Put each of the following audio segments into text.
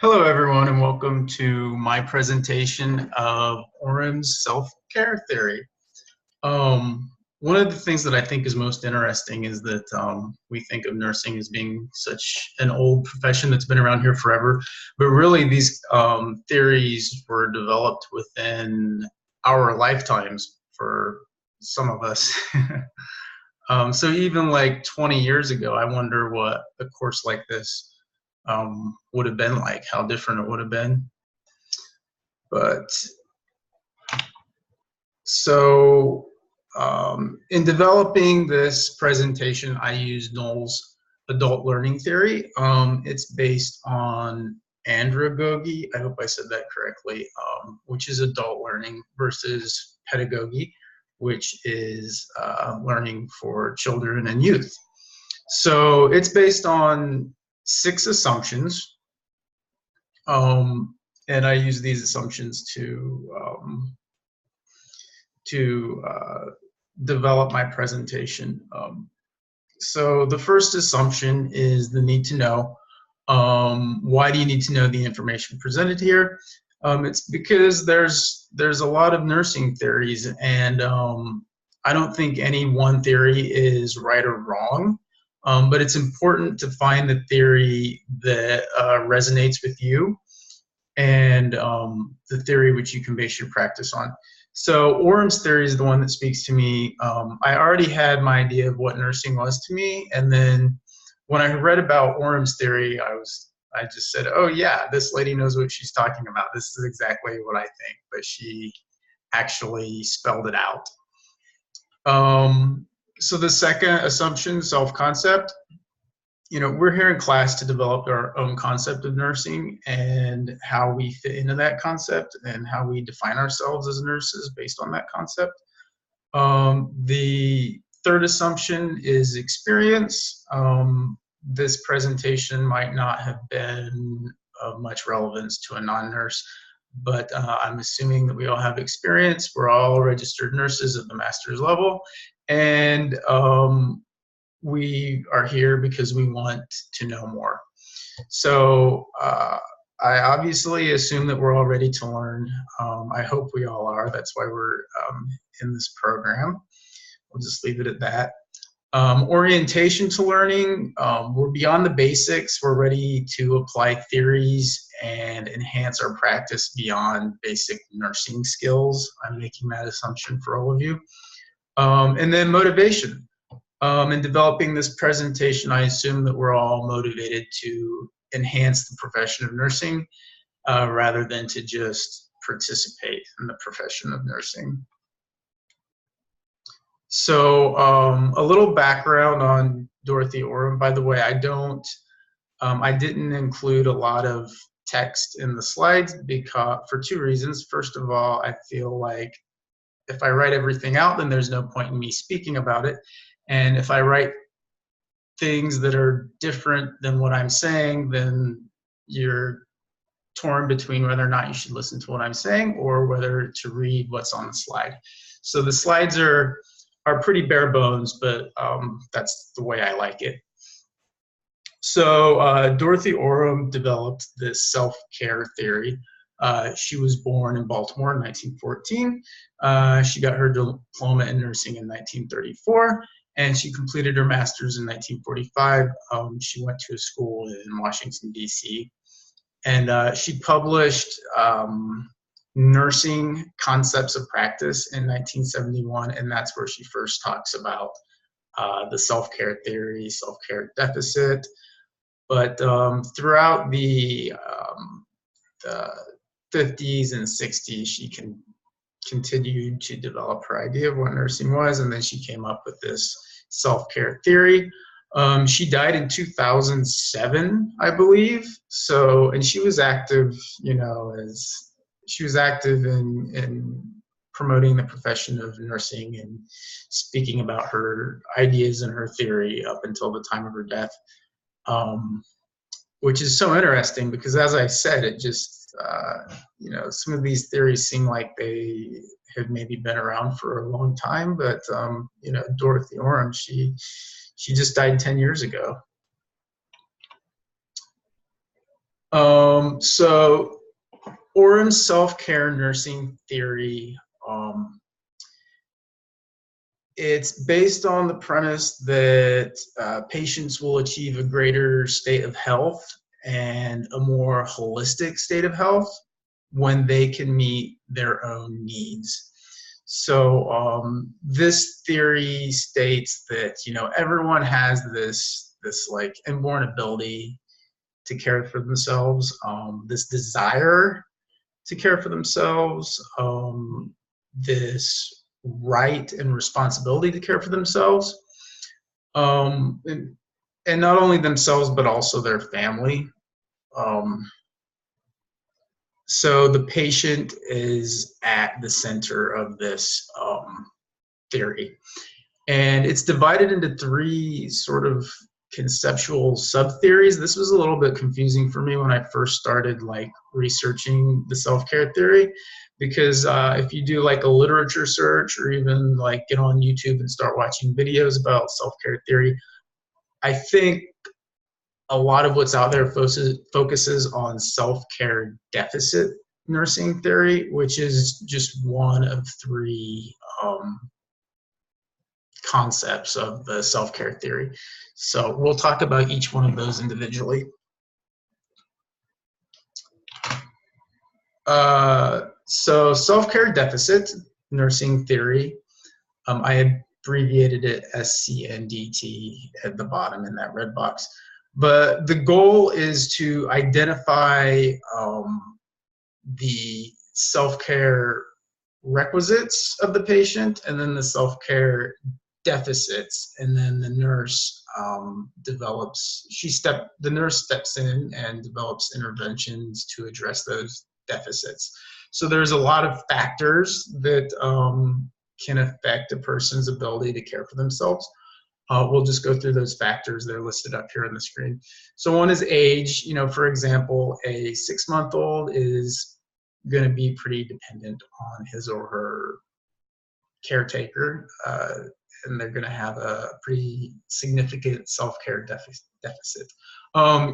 Hello, everyone, and welcome to my presentation of Orem's self-care theory. One of the things that I think is most interesting is that we think of nursing as being such an old profession that's been around here forever, but really these theories were developed within our lifetimes for some of us. So even like 20 years ago, I wonder what a course like this would have been like, how different it would have been. But so in developing this presentation, I used Knoll's adult learning theory. It's based on andragogy, I hope I said that correctly, which is adult learning, versus pedagogy, which is learning for children and youth. So it's based on 6 assumptions, and I use these assumptions to develop my presentation. So the first assumption is the need to know. Why do you need to know the information presented here? It's because there's a lot of nursing theories, and I don't think any one theory is right or wrong. But it's important to find the theory that resonates with you, and the theory which you can base your practice on. So Orem's theory is the one that speaks to me. I already had my idea of what nursing was to me, and then when I read about Orem's theory, I just said, oh yeah, this lady knows what she's talking about. This is exactly what I think, but she actually spelled it out. So the second assumption, self-concept. You know, we're here in class to develop our own concept of nursing and how we fit into that concept and how we define ourselves as nurses based on that concept. The third assumption is experience. This presentation might not have been of much relevance to a non-nurse, but I'm assuming that we all have experience. We're all registered nurses at the master's level, and we are here because we want to know more. So I obviously assume that we're all ready to learn. I hope we all are. That's why we're in this program. We'll just leave it at that. Orientation to learning. We're beyond the basics. We're ready to apply theories and enhance our practice beyond basic nursing skills. I'm making that assumption for all of you. And then motivation. In developing this presentation, I assume that we're all motivated to enhance the profession of nursing rather than to just participate in the profession of nursing. So a little background on Dorothy Orem. By the way, I didn't include a lot of text in the slides because for 2 reasons. First of all, I feel like if I write everything out, then there's no point in me speaking about it. And if I write things that are different than what I'm saying, then you're torn between whether or not you should listen to what I'm saying or whether to read what's on the slide. So the slides are pretty bare bones, but that's the way I like it. So Dorothy Orem developed this self-care theory. She was born in Baltimore in 1914. She got her diploma in nursing in 1934. And she completed her master's in 1945. She went to a school in Washington, D.C. And she published Nursing Concepts of Practice in 1971, and that's where she first talks about the self-care theory, self-care deficit. But throughout the 50s and 60s, she continued to develop her idea of what nursing was, and then she came up with this self-care theory. She died in 2007, I believe. So, and she was active, you know, she was active in promoting the profession of nursing and speaking about her ideas and her theory up until the time of her death, which is so interesting because, as I said, it just, you know, some of these theories seem like they have maybe been around for a long time, but you know, Dorothy Orem, she just died 10 years ago. So Orem's self-care nursing theory, it's based on the premise that patients will achieve a greater state of health and a more holistic state of health when they can meet their own needs. So this theory states that, you know, everyone has this like inborn ability to care for themselves, this desire to care for themselves, this right and responsibility to care for themselves, and not only themselves but also their family. So the patient is at the center of this theory, and it's divided into three sort of conceptual sub-theories. This was a little bit confusing for me when I first started like researching the self-care theory, because if you do like a literature search or even like get on YouTube and start watching videos about self-care theory, I think a lot of what's out there focuses on self-care deficit nursing theory, which is just one of three concepts of the self-care theory. So we'll talk about each one of those individually. So self-care deficit nursing theory, I abbreviated it SCNDT at the bottom in that red box. But the goal is to identify the self-care requisites of the patient, and then the self-care deficits, and then the nurse the nurse steps in and develops interventions to address those deficits. So there's a lot of factors that can affect a person's ability to care for themselves. We'll just go through those factors. They're listed up here on the screen. So one is age. You know, for example, a 6-month-old is going to be pretty dependent on his or her caretaker, and they're going to have a pretty significant self-care deficit.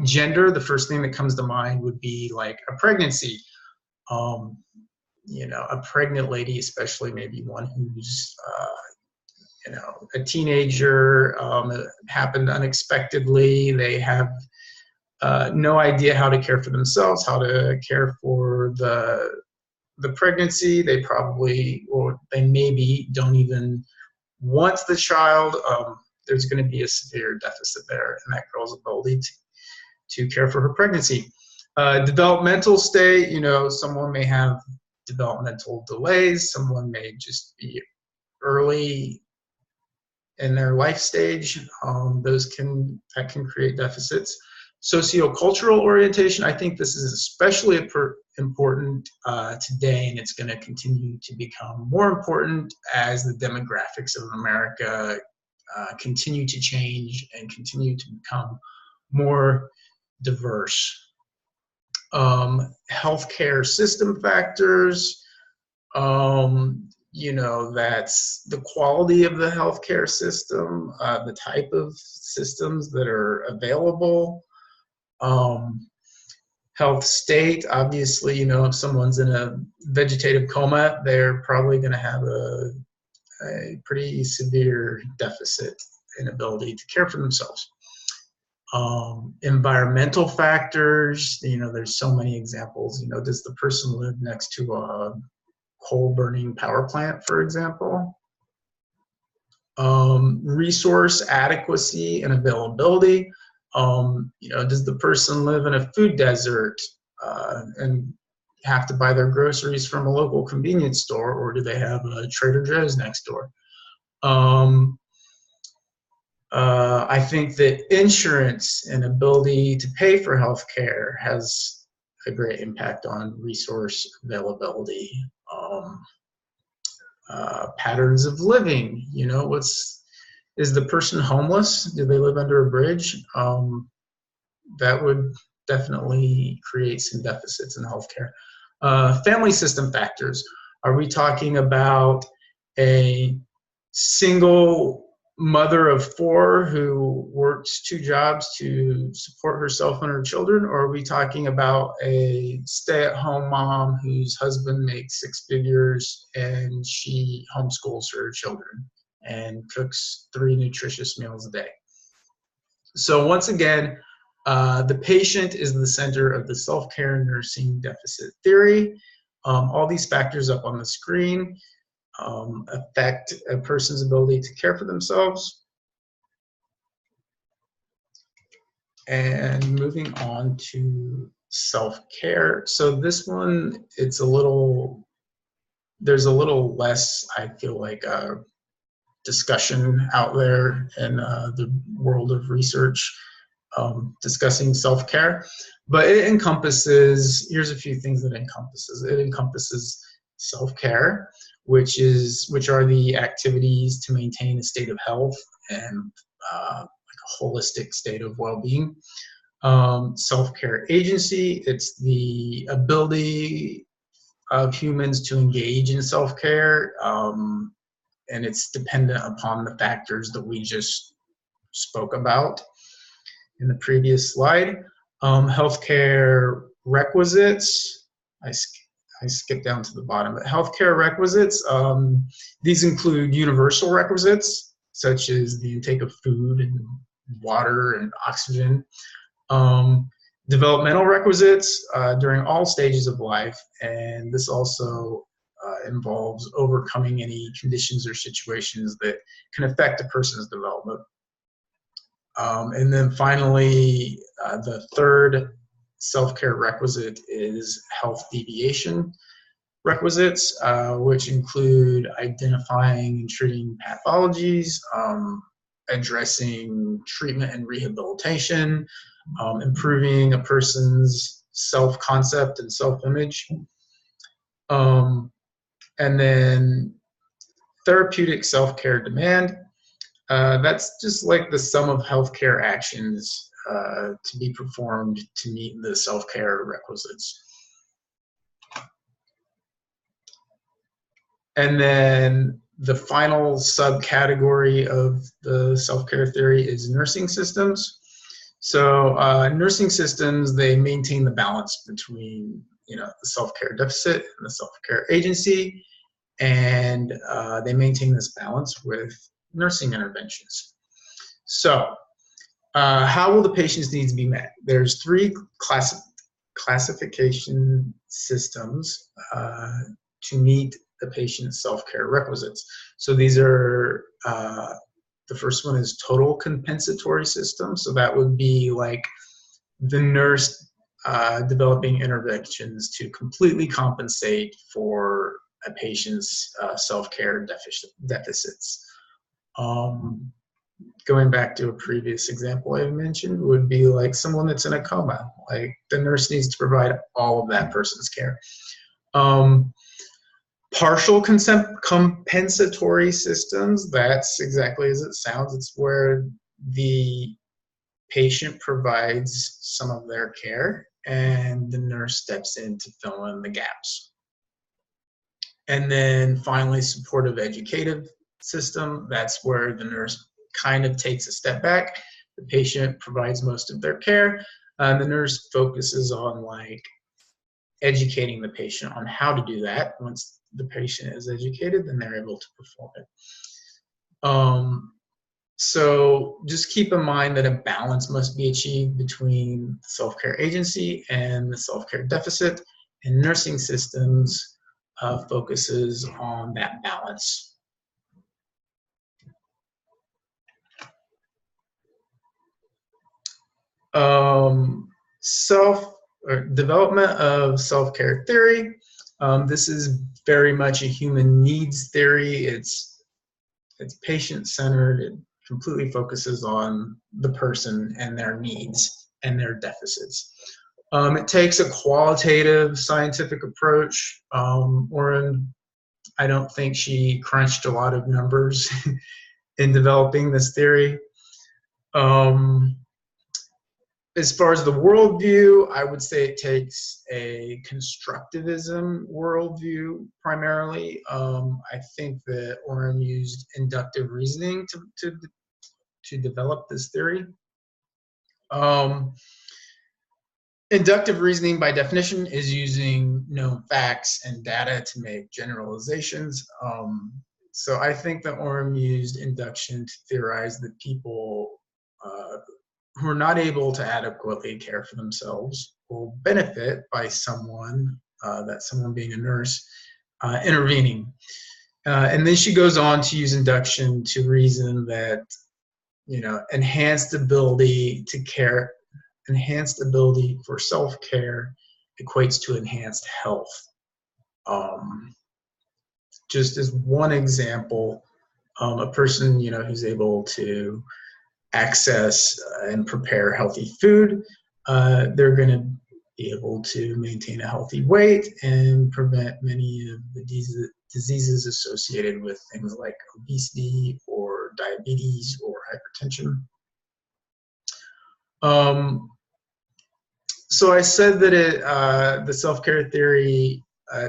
Gender, the first thing that comes to mind would be like a pregnancy. You know, a pregnant lady, especially maybe one who's you know, a teenager, it happened unexpectedly. They have no idea how to care for themselves, how to care for the pregnancy. They probably, or they maybe don't even want the child. There's going to be a severe deficit there in that girl's ability to care for her pregnancy. Developmental state, you know, someone may have developmental delays. Someone may just be early in their life stage. That can create deficits. Sociocultural orientation, I think this is especially important today, and it's going to continue to become more important as the demographics of America continue to change and continue to become more diverse. Healthcare system factors, you know, that's the quality of the healthcare system, the type of systems that are available. Health state, obviously, you know, if someone's in a vegetative coma, they're probably going to have a pretty severe deficit in ability to care for themselves. Environmental factors, you know, there's so many examples. You know, does the person live next to a coal burning power plant, for example? Resource adequacy and availability. You know, does the person live in a food desert and have to buy their groceries from a local convenience store, or do they have a Trader Joe's next door? I think that insurance and ability to pay for healthcare has a great impact on resource availability. Patterns of living, you know, is the person homeless? Do they live under a bridge? That would definitely create some deficits in healthcare. Family system factors. Are we talking about a single mother of 4 who works 2 jobs to support herself and her children, or are we talking about a stay-at-home mom whose husband makes 6 figures and she homeschools her children and cooks 3 nutritious meals a day? So once again, the patient is the center of the self-care nursing deficit theory. All these factors up on the screen affect a person's ability to care for themselves. And moving on to self-care. So this one, there's a little less, I feel like, discussion out there in the world of research discussing self-care, but it encompasses, here's a few things that it encompasses self-care, which are the activities to maintain a state of health and like a holistic state of well-being. Self-care agency, it's the ability of humans to engage in self-care, and it's dependent upon the factors that we just spoke about in the previous slide. Healthcare requisites, I skipped down to the bottom, but healthcare requisites, these include universal requisites, such as the intake of food and water and oxygen. Developmental requisites during all stages of life, and this also involves overcoming any conditions or situations that can affect a person's development. And then finally, the third self-care requisite is health deviation requisites, which include identifying and treating pathologies, addressing treatment and rehabilitation, improving a person's self-concept and self-image. And then therapeutic self-care demand. That's just like the sum of healthcare actions to be performed to meet the self-care requisites. And then the final subcategory of the self-care theory is nursing systems. So nursing systems, they maintain the balance between the self-care deficit and the self-care agency, and they maintain this balance with nursing interventions. So how will the patient's needs be met? There's 3 classification systems to meet the patient's self-care requisites. So these are, the first one is total compensatory system. So that would be like the nurse developing interventions to completely compensate for a patient's self-care deficits. Going back to a previous example I mentioned, would be like someone that's in a coma. Like the nurse needs to provide all of that person's care. Partial compensatory systems, that's exactly as it sounds. It's where the patient provides some of their care and the nurse steps in to fill in the gaps. And then finally, supportive educative system, that's where the nurse kind of takes a step back. The patient provides most of their care, and the nurse focuses on like educating the patient on how to do that. Once the patient is educated, then they're able to perform it. So just keep in mind that a balance must be achieved between the self-care agency and the self-care deficit, and nursing systems focuses on that balance. Development of self-care theory. This is very much a human needs theory. It's patient-centered. It completely focuses on the person and their needs and their deficits. It takes a qualitative scientific approach. Orem, I don't think she crunched a lot of numbers in developing this theory. As far as the worldview, I would say it takes a constructivism worldview primarily. I think that Orem used inductive reasoning to develop this theory. Inductive reasoning, by definition, is using known facts and data to make generalizations. So I think that Orem used induction to theorize that people who are not able to adequately care for themselves will benefit by someone, that someone being a nurse, intervening. And then she goes on to use induction to reason that, you know, enhanced ability to care, enhanced ability for self-care equates to enhanced health. Just as one example, a person, you know, who's able to access and prepare healthy food, they're going to be able to maintain a healthy weight and prevent many of the diseases associated with things like obesity or diabetes or hypertension. So I said that the self-care theory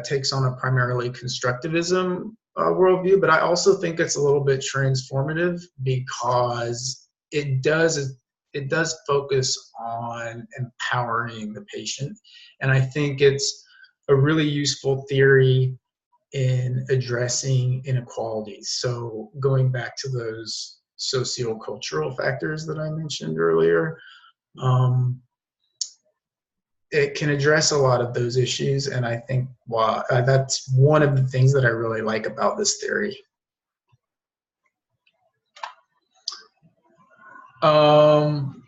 takes on a primarily constructivism worldview, but I also think it's a little bit transformative because it does focus on empowering the patient, and I think it's a really useful theory in addressing inequalities. So going back to those sociocultural factors that I mentioned earlier, it can address a lot of those issues, and I think that's one of the things that I really like about this theory.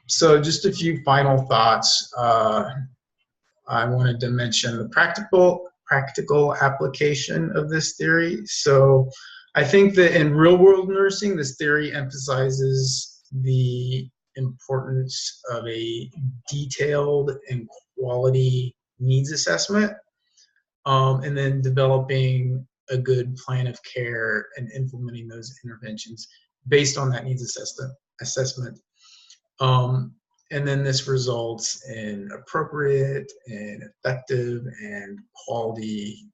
So just a few final thoughts. I wanted to mention the practical application of this theory. So I think that in real-world nursing, this theory emphasizes the importance of a detailed and quality needs assessment, and then developing a good plan of care and implementing those interventions based on that needs assessment. And then this results in appropriate and effective and quality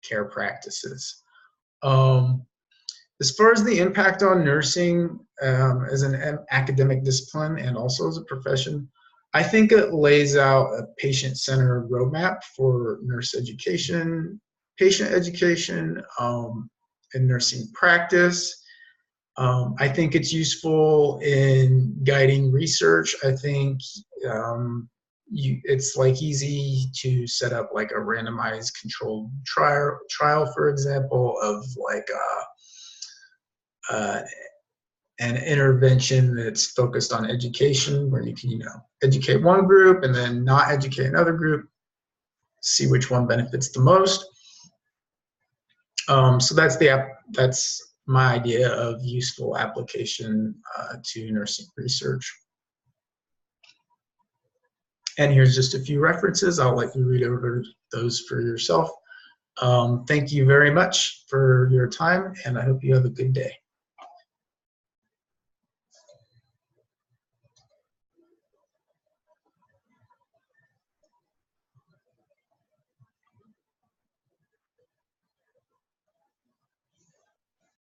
care practices. As far as the impact on nursing as an academic discipline and also as a profession, I think it lays out a patient-centered roadmap for nurse education, patient education, and nursing practice. I think it's useful in guiding research. I think it's like easy to set up like a randomized controlled trial, for example, of like an intervention that's focused on education, where you can, you know, educate one group and then not educate another group, see which one benefits the most. So that's my idea of useful application to nursing research. And here's just a few references. I'll let you read over those for yourself. Thank you very much for your time, and I hope you have a good day.